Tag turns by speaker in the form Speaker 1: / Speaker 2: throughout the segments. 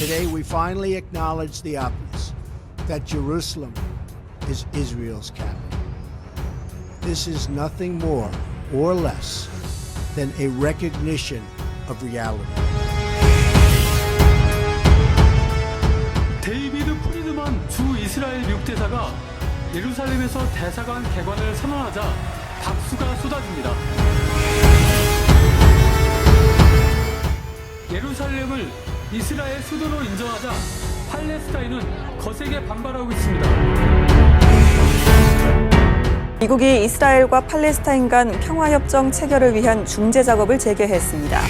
Speaker 1: Today we finally acknowledge the obvious, that Jerusalem is Israel's capital. This is nothing more or less than a recognition of reality.
Speaker 2: 데이비드 프리드만 주 이스라엘 미국대사가 예루살렘에서 대사관 개관을 선언하자 박수가 쏟아집니다. 예루살렘을 이스라엘 수도로 인정하자 팔레스타인은 거세게 반발하고 있습니다.
Speaker 3: 미국이 이스라엘과 팔레스타인 간 평화협정 체결을 위한 중재 작업을 재개했습니다.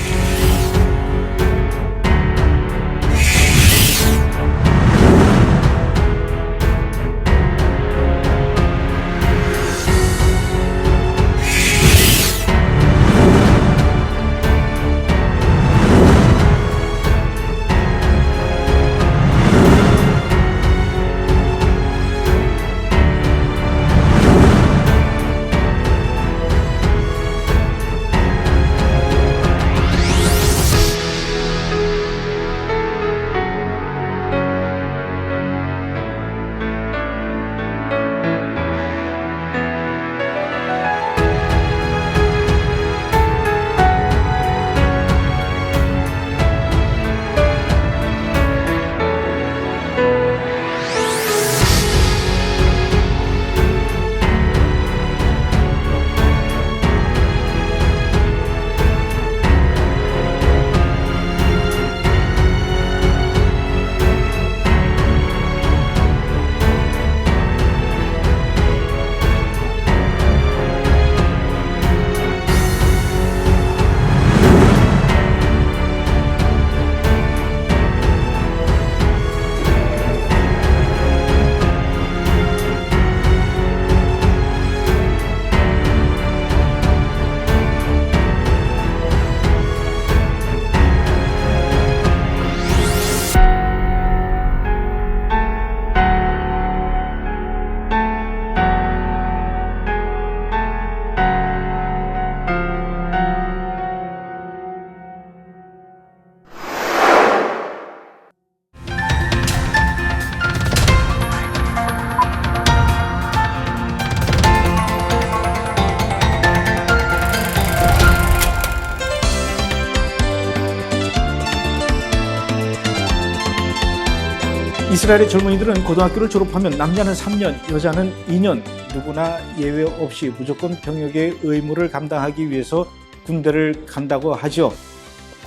Speaker 4: 이스라엘의 젊은이들은 고등학교를 졸업하면 남자는 3년, 여자는 2년, 누구나 예외 없이 무조건 병역의 의무를 감당하기 위해서 군대를 간다고 하죠.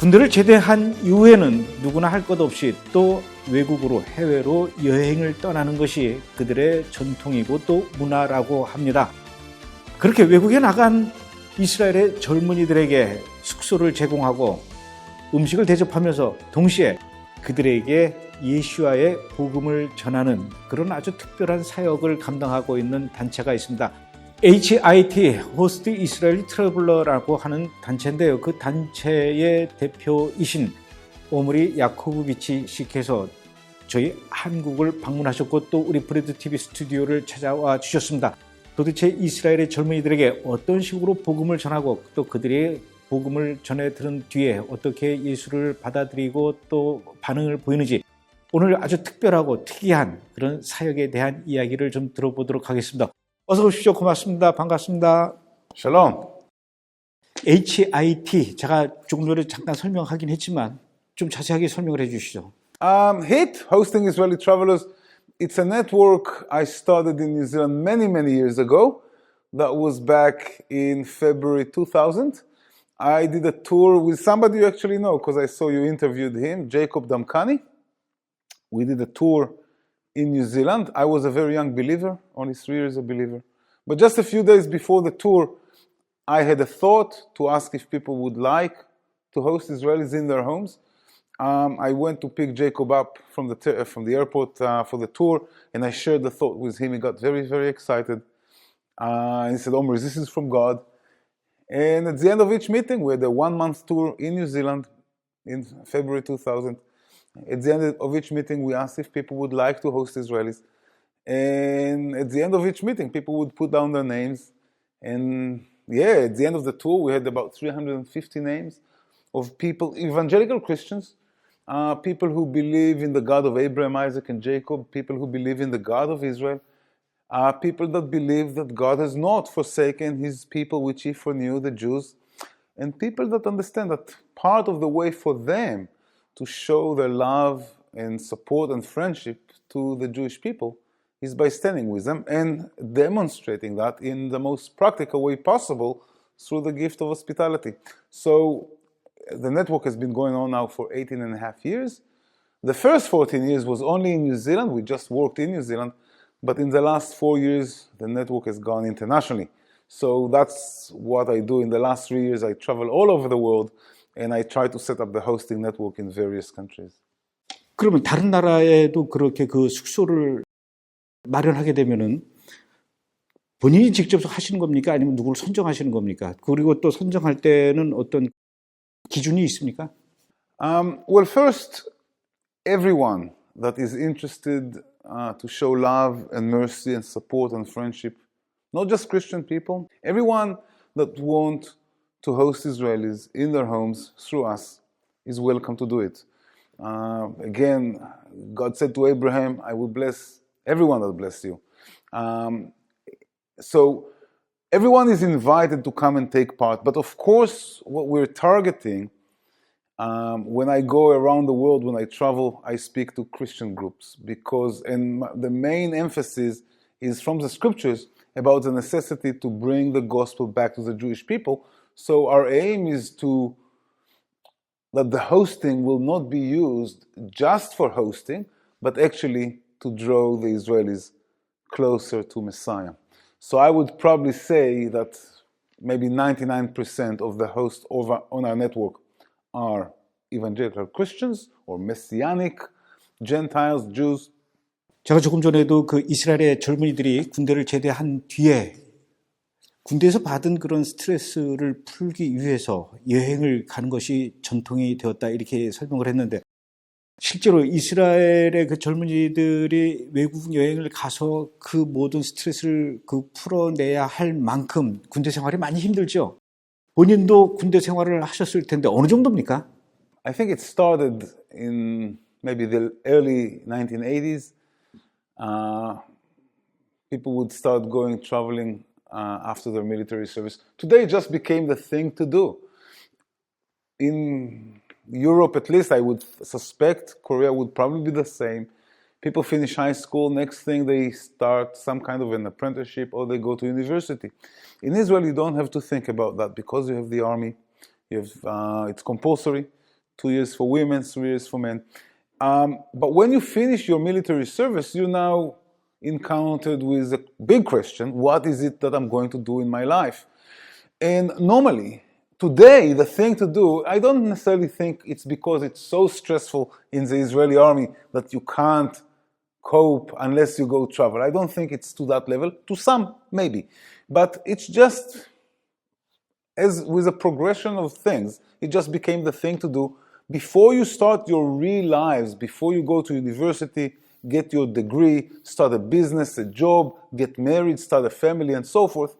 Speaker 4: 군대를 제대한 이후에는 누구나 할 것 없이 또 외국으로, 해외로 여행을 떠나는 것이 그들의 전통이고 또 문화라고 합니다. 그렇게 외국에 나간 이스라엘의 젊은이들에게 숙소를 제공하고 음식을 대접하면서 동시에 그들에게 예수와의 복음을 전하는 그런 아주 특별한 사역을 감당하고 있는 단체가 있습니다. HIT, 호스트 이스라엘 트래블러라고 하는 단체인데요. 그 단체의 대표이신 오므리 야코보비치 씨께서 저희 한국을 방문하셨고 또 우리 브래드 TV 스튜디오를 찾아와 주셨습니다. 도대체 이스라엘의 젊은이들에게 어떤 식으로 복음을 전하고 또 그들이 복음을 전해 들은 뒤에 어떻게 예수를 받아들이고 또 반응을 보이는지 오늘 아주 특별하고 특이한 그런 사역에 대한 이야기를 좀 들어보도록 하겠습니다. 어서 오십시오. 고맙습니다. 반갑습니다.
Speaker 5: 샬롬.
Speaker 4: HIT, 제가 조금 전에 잠깐 설명하긴 했지만 좀 자세하게 설명을 해 주시죠.
Speaker 5: HIT, Hosting Israeli Travelers, it's a network I started in New Zealand many years ago. That was back in February 2000. I did a tour with somebody you actually know because I saw you interviewed him, Jacob Damkani. We did a tour in New Zealand. I was a very young believer, only 3 years a believer. But just a few days before the tour, I had a thought to ask if people would like to host Israelis in their homes. I went to pick Jacob up from the airport for the tour, and I shared the thought with him. He got very excited. He said, Omer, this is from God. And at the end of each meeting, we had a 1-month tour in New Zealand in February 2000. At the end of each meeting, we asked if people would like to host Israelis. And at the end of each meeting, people would put down their names. And yeah, at the end of the tour, we had about 350 names of people, evangelical Christians, people who believe in the God of Abraham, Isaac, and Jacob, people who believe in the God of Israel, people that believe that God has not forsaken his people which he foreknew, the Jews, and people that understand that part of the way for them to show their love and support and friendship to the Jewish people is by standing with them and demonstrating that in the most practical way possible through the gift of hospitality. So the network has been going on now for 18 and a half years. The first 14 years was only in New Zealand. We just worked in New Zealand. But in the last 4 years, the network has gone internationally. So that's what I do. In the last 3 years, I travel all over the world and I try to set up the hosting network in various countries.
Speaker 4: 그러면 다른 나라에도 그렇게 그 숙소를 마련하게 되면은 본인이 직접 하시는 겁니까? 아니면 누구를 선정하시는 겁니까? 그리고 또 선정할 때는 어떤 기준이 있습니까?
Speaker 5: Well, first, everyone that is interested to show love and mercy and support and friendship, not just Christian people, everyone that wants to host Israelis in their homes through us is welcome to do it. Again, God said to Abraham, I will bless everyone that bless you. So everyone is invited to come and take part. But of course, what we're targeting, when I go around the world, when I travel, I speak to Christian groups because, and the main emphasis is from the scriptures about the necessity to bring the gospel back to the Jewish people. So our aim is that the hosting will not be used just for hosting, but actually to draw the Israelis closer to Messiah. So I would probably say that maybe 99% of the hosts on our network are evangelical Christians or Messianic Gentiles, Jews.
Speaker 4: 제가 조금 전에도 그 이스라엘의 젊은이들이 군대를 제대한 뒤에 군대에서 받은 그런 스트레스를 풀기 위해서 여행을 가는 것이 전통이 되었다 이렇게 설명을 했는데 실제로 이스라엘의 그 젊은이들이 외국 여행을 가서 그 모든 스트레스를 풀어내야 할 만큼 군대 생활이 많이 힘들죠. 본인도 군대 생활을 하셨을 텐데 어느 정도입니까?
Speaker 5: I think it started in maybe the early 1980s. People would start traveling after their military service. Today it just became the thing to do. In Europe, at least, I would suspect Korea would probably be the same. People finish high school, next thing they start some kind of an apprenticeship or they go to university. In Israel, you don't have to think about that because you have the army. You have, it's compulsory, 2 years for women, 3 years for men. But when you finish your military service, you now encountered with a big question, what is it that I'm going to do in my life? And normally, today, the thing to do, I don't necessarily think it's because it's so stressful in the Israeli army that you can't cope unless you go travel. I don't think it's to that level. To some, maybe. But it's just, as with a progression of things, it just became the thing to do. Before you start your real lives, before you go to university, get your degree, start a business, a job, get married, start a family, and so forth,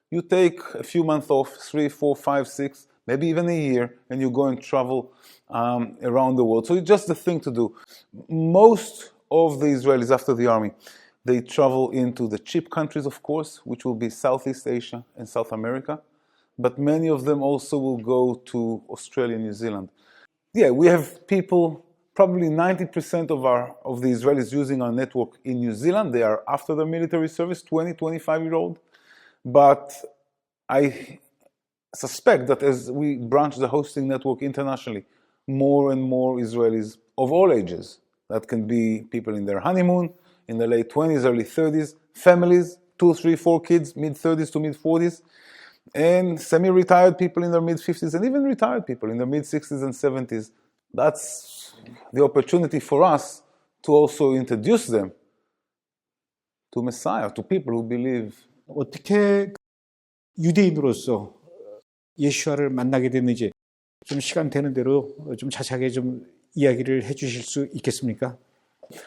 Speaker 5: you take a few months off, 3, 4, 5, 6, maybe even a year, and you go and travel around the world. So it's just the thing to do. Most of the Israelis after the army, they travel into the cheap countries, of course, which will be Southeast Asia and South America. But many of them also will go to Australia and New Zealand. Yeah, we have people, probably 90% of the Israelis using our network in New Zealand. They are after their military service, 20, 25-year-old. But I suspect that as we branch the hosting network internationally, more and more Israelis of all ages, that can be people in their honeymoon, in the late 20s, early 30s, families, 2, 3, 4 kids, mid-30s to mid-40s, and semi-retired people in their mid-50s, and even retired people in their mid-60s and 70s. That's the opportunity for us to also introduce them to Messiah, to people who believe.
Speaker 4: 어떻게 유대인으로서 예수와를 만나게 됐는지 좀 시간 되는 대로 좀 자세하게 좀 이야기를 해주실 수 있겠습니까?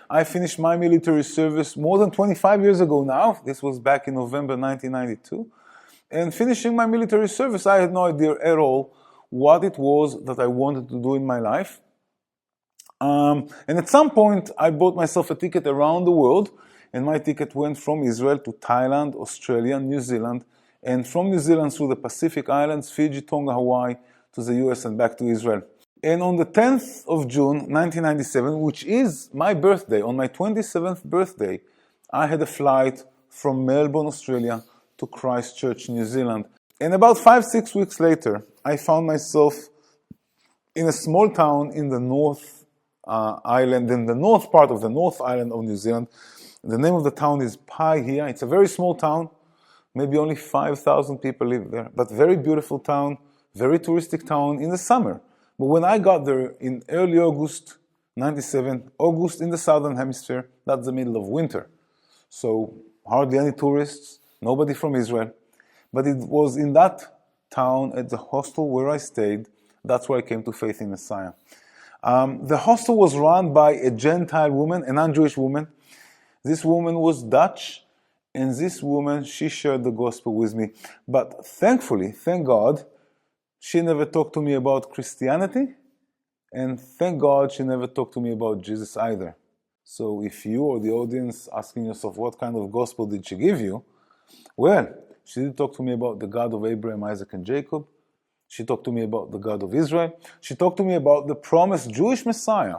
Speaker 5: I finished my military service more than 25 years ago now. This was back in November 1992. And finishing my military service, I had no idea at all what it was that I wanted to do in my life. And at some point, I bought myself a ticket around the world, and my ticket went from Israel to Thailand, Australia, New Zealand, and from New Zealand through the Pacific Islands, Fiji, Tonga, Hawaii, to the US and back to Israel. And on the 10th of June, 1997, which is my birthday, on my 27th birthday, I had a flight from Melbourne, Australia, to Christchurch, New Zealand. And about 5-6 weeks later, I found myself in a small town in the North Island, in the north part of the North Island of New Zealand. The name of the town is Paihia. It's a very small town. Maybe only 5,000 people live there, but very beautiful town, very touristic town in the summer. But when I got there in early August, 97, August in the southern hemisphere, that's the middle of winter. So hardly any tourists, nobody from Israel. But it was in that town, at the hostel where I stayed, that's where I came to faith in Messiah. The hostel was run by a Gentile woman, a non-Jewish woman. This woman was Dutch, and this woman, she shared the gospel with me. But thankfully, thank God, she never talked to me about Christianity, and thank God she never talked to me about Jesus either. So if you or the audience asking yourself, what kind of gospel did she give you? Well, she did talk to me about the God of Abraham, Isaac, and Jacob. She talked to me about the God of Israel. She talked to me about the promised Jewish Messiah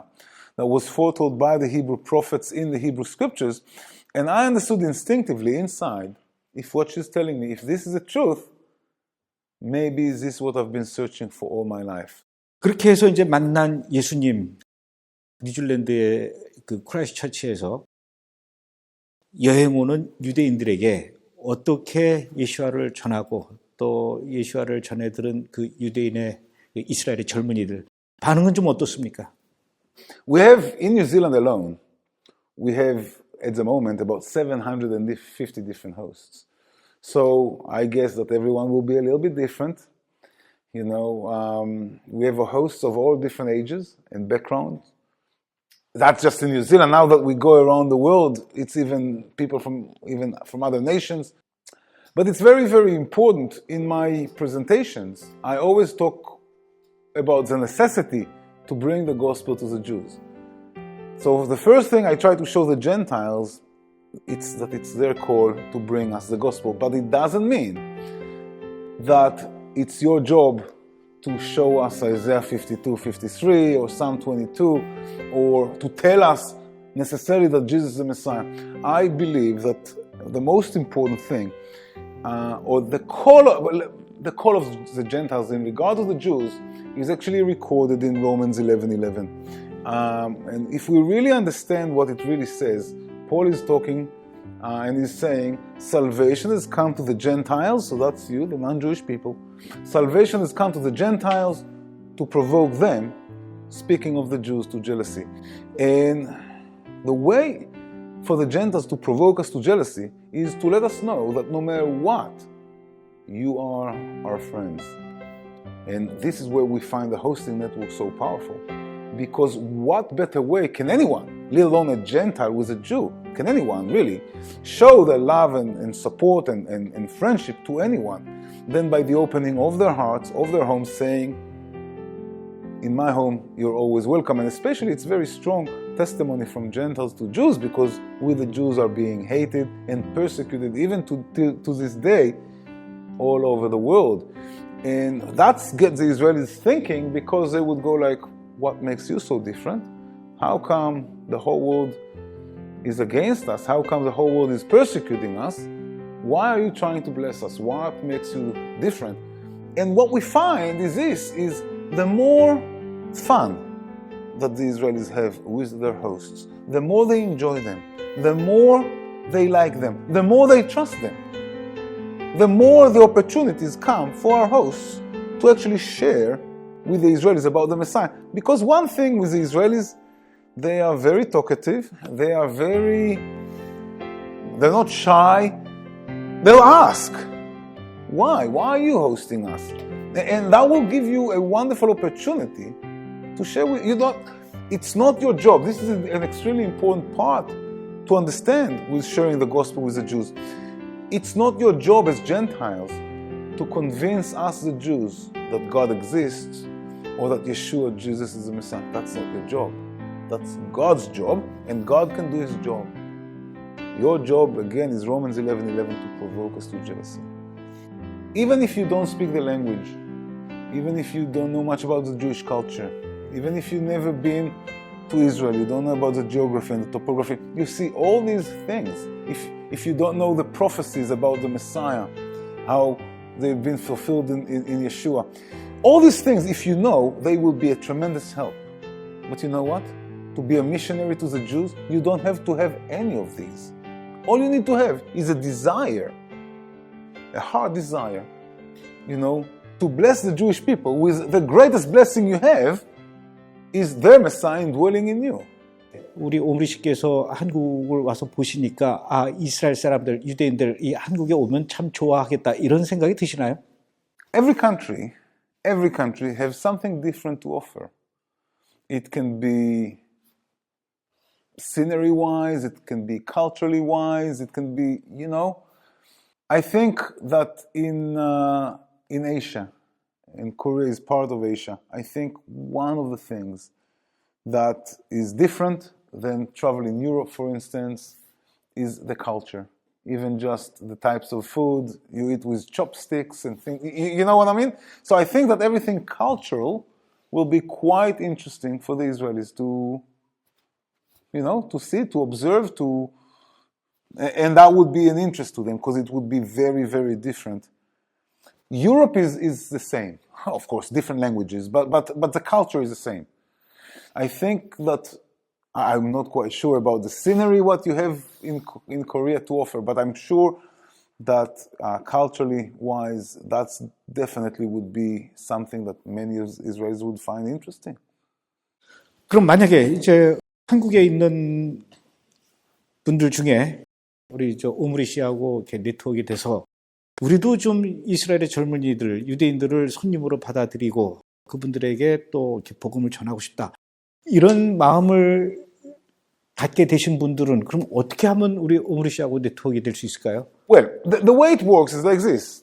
Speaker 5: that was foretold by the Hebrew prophets in the Hebrew scriptures. And I understood instinctively inside, if what she's telling me, if this is the truth, maybe this is what I've been searching for all my life.
Speaker 4: 그렇게 해서 이제 만난 예수님, 뉴질랜드의 그 크라이스트처치에서 여행 오는 유대인들에게 어떻게 예수와를 전하고 또 예수와를 전해들은 그 유대인의 이스라엘의 젊은이들 반응은 좀 어떻습니까?
Speaker 5: We have, in New Zealand alone, we have at the moment about 750 different hosts. So I guess that everyone will be a little bit different. You know, we have hosts of all different ages and backgrounds. That's just in New Zealand. Now that we go around the world, it's even people from other nations. But it's very, very important in my presentations. I always talk about the necessity to bring the gospel to the Jews. So the first thing I try to show the Gentiles, it's that it's their call to bring us the gospel. But it doesn't mean that it's your job to show us Isaiah 52, 53, or Psalm 22, or to tell us necessarily that Jesus is the Messiah. I believe that the most important thing, or the call of the Gentiles in regard to the Jews, is actually recorded in Romans 11:11. And if we really understand what it really says, Paul is talking and he's saying, salvation has come to the Gentiles, so that's you, the non-Jewish people. Salvation has come to the Gentiles to provoke them, speaking of the Jews, to jealousy. And the way for the Gentiles to provoke us to jealousy is to let us know that no matter what, you are our friends. And this is where we find the hosting network so powerful. Because what better way can anyone, let alone a Gentile with a Jew, can anyone really show their love and support and friendship to anyone than by the opening of their hearts, of their homes, saying, in my home, you're always welcome. And especially it's very strong testimony from Gentiles to Jews, because we the Jews are being hated and persecuted even to this day all over the world. And that gets the Israelis thinking, because they would go like, what makes you so different? How come the whole world is against us? How come the whole world is persecuting us? Why are you trying to bless us? What makes you different? And what we find is this, is the more fun that the Israelis have with their hosts, the more they enjoy them, the more they like them, the more they trust them, the more the opportunities come for our hosts to actually share with the Israelis about the Messiah. Because one thing with the Israelis, they are very talkative, they're not shy. They'll ask, why are you hosting us? And that will give you a wonderful opportunity to share with you. It's not your job. This is an extremely important part to understand with sharing the gospel with the Jews. It's not your job as Gentiles to convince us, the Jews, that God exists or that Yeshua, Jesus, is the Messiah. That's not your job. That's God's job, and God can do His job. Your job, again, is Romans 11:11 to provoke us to jealousy. Even if you don't speak the language, even if you don't know much about the Jewish culture, even if you've never been to Israel, you don't know about the geography and the topography, you see all these things. If you don't know the prophecies about the Messiah, how they've been fulfilled in Yeshua, all these things, if you know, they will be a tremendous help. But you know what? To be a missionary to the Jews, you don't have to have any of these. All you need to have is a desire, a hard desire, to bless the Jewish people with the greatest blessing you have is their Messiah dwelling in you.
Speaker 4: 우리 오므리 씨께서 한국을 와서 보시니까 이스라엘 사람들, 유대인들 이 한국에 오면 참 좋아하겠다 이런 생각이 드시나요?
Speaker 5: Every country has something different to offer. It can be scenery-wise, it can be culturally-wise, it can be, I think that in Asia, and Korea is part of Asia, I think one of the things that is different than travel in Europe, for instance, is the culture. Even just the types of food you eat with chopsticks and things, you know what I mean? So I think that everything cultural will be quite interesting for the Israelis to see, to observe, and that would be an interest to them because it would be very, very different. Europe is the same, of course, different languages, but the culture is the same. I think that I'm not quite sure about the scenery, what you have in Korea to offer, but I'm sure that culturally wise, that's definitely would be something that many Israelis would find interesting.
Speaker 4: 그럼 만약에 이제 한국에 있는 분들 중에 우리 오므리 씨하고 이렇게 네트워크가 돼서 우리도 좀 이스라엘의 젊은이들, 유대인들을 손님으로 받아들이고 그분들에게 또 이렇게 복음을 전하고 싶다. 이런 마음을 갖게 되신 분들은 그럼 어떻게 하면 우리 오므리 씨하고 네트워크가 될 수 있을까요?
Speaker 5: Well, the way it works is like this.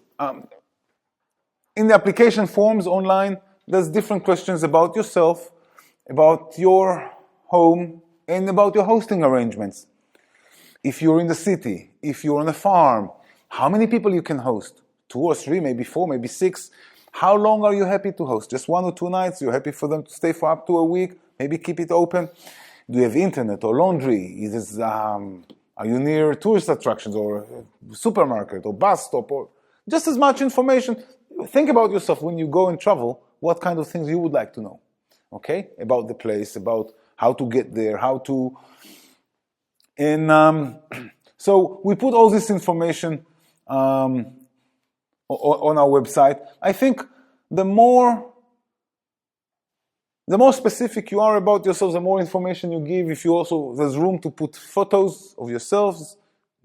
Speaker 5: In the application forms online, there's different questions about yourself, about your home, and about your hosting arrangements. If you're in the city, if you're on a farm, how many people you can host? 2 or 3, maybe 4, maybe 6. How long are you happy to host? Just 1 or 2 nights? You're happy for them to stay for up to a week? Maybe keep it open? Do you have internet or laundry? Are you near tourist attractions or supermarket or bus stop? Or just as much information. Think about yourself when you go and travel, what kind of things you would like to know. Okay? About the place, about how to get there, how to... And so we put all this information on our website. I think the more specific you are about yourself, the more information you give. If you also, there's room to put photos of yourselves.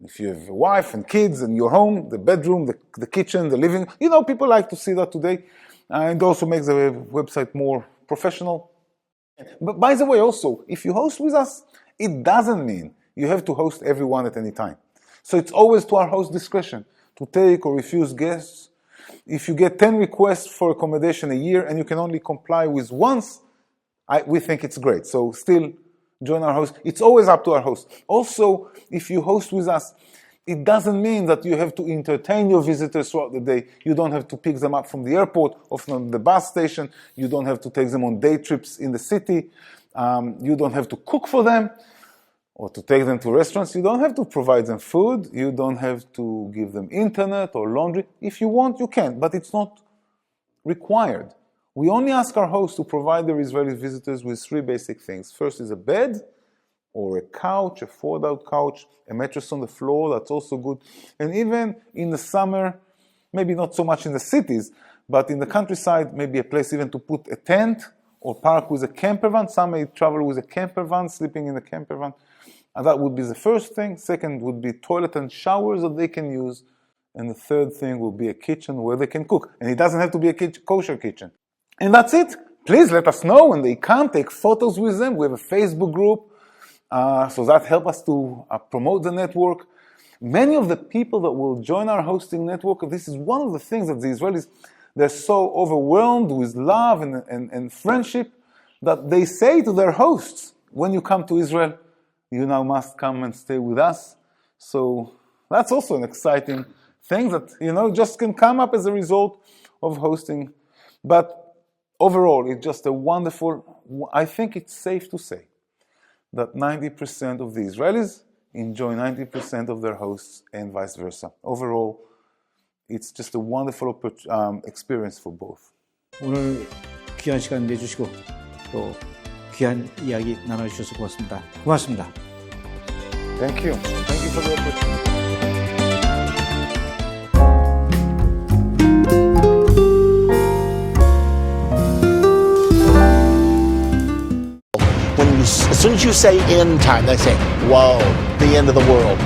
Speaker 5: If you have a wife and kids and your home, the bedroom, the kitchen, the living, people like to see that today. And it also makes the website more professional. But by the way, also, if you host with us, it doesn't mean you have to host everyone at any time. So it's always to our host discretion to take or refuse guests. If you get 10 requests for accommodation a year and you can only comply with once, we think it's great. So still join our host. It's always up to our host. Also, if you host with us, it doesn't mean that you have to entertain your visitors throughout the day. You don't have to pick them up from the airport or from the bus station. You don't have to take them on day trips in the city. You don't have to cook for them or to take them to restaurants. You don't have to provide them food. You don't have to give them internet or laundry. If you want, you can, but it's not required. We only ask our hosts to provide their Israeli visitors with 3 basic things. First is a bed or a couch, a fold-out couch, a mattress on the floor, that's also good. And even in the summer, maybe not so much in the cities, but in the countryside, maybe a place even to put a tent or park with a camper van. Some may travel with a camper van, sleeping in a camper van. And that would be the first thing. Second would be toilet and showers that they can use. And the third thing will be a kitchen where they can cook. And it doesn't have to be a kosher kitchen. And that's it. Please let us know when they come, take photos with them. We have a Facebook group. So that helps us to promote the network. Many of the people that will join our hosting network, this is one of the things that the Israelis, they're so overwhelmed with love and friendship that they say to their hosts, when you come to Israel, you now must come and stay with us. So that's also an exciting thing that, just can come up as a result of hosting. But overall, it's just a wonderful, I think it's safe to say that 90% of the Israelis enjoy 90% of their hosts and vice versa. Overall, it's just a wonderful experience for both.
Speaker 4: 오늘 귀한 시간 내주시고 또 귀한 이야기 나눠주셔서 고맙습니다. 고맙습니다.
Speaker 5: Thank you. Thank you for the opportunity.
Speaker 6: As soon as you say end time, they say, whoa, the end of the world.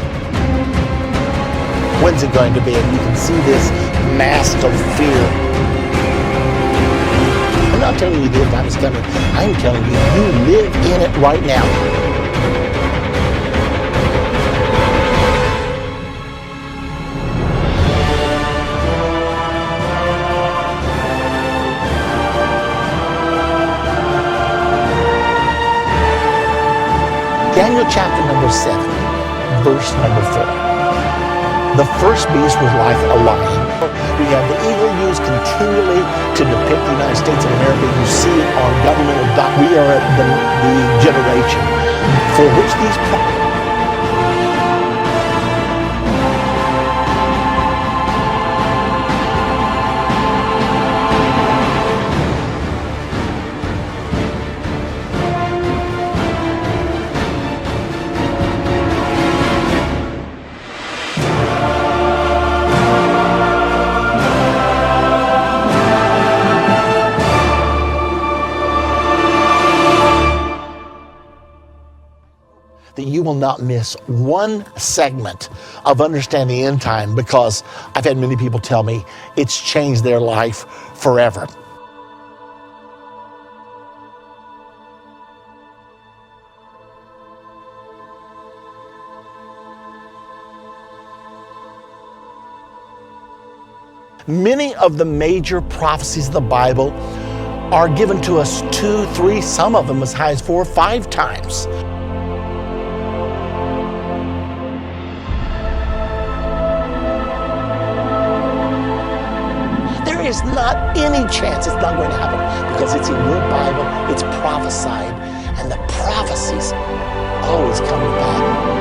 Speaker 6: When's it going to be? And you can see this mask of fear. I'm not telling you the end time is coming. I'm telling you, you live in it right now. Daniel chapter number 7, verse number 4. The first beast was like a lion. We have the eagle used continually to depict the United States of America. You see it on governmental documents. We are the generation for which these that you will not miss one segment of understanding end time, because I've had many people tell me it's changed their life forever. Many of the major prophecies of the Bible are given to us 2, 3, some of them as high as 4 or 5 times. There is not any chance it's not going to happen, because it's in your Bible, it's prophesied, and the prophecies always come back.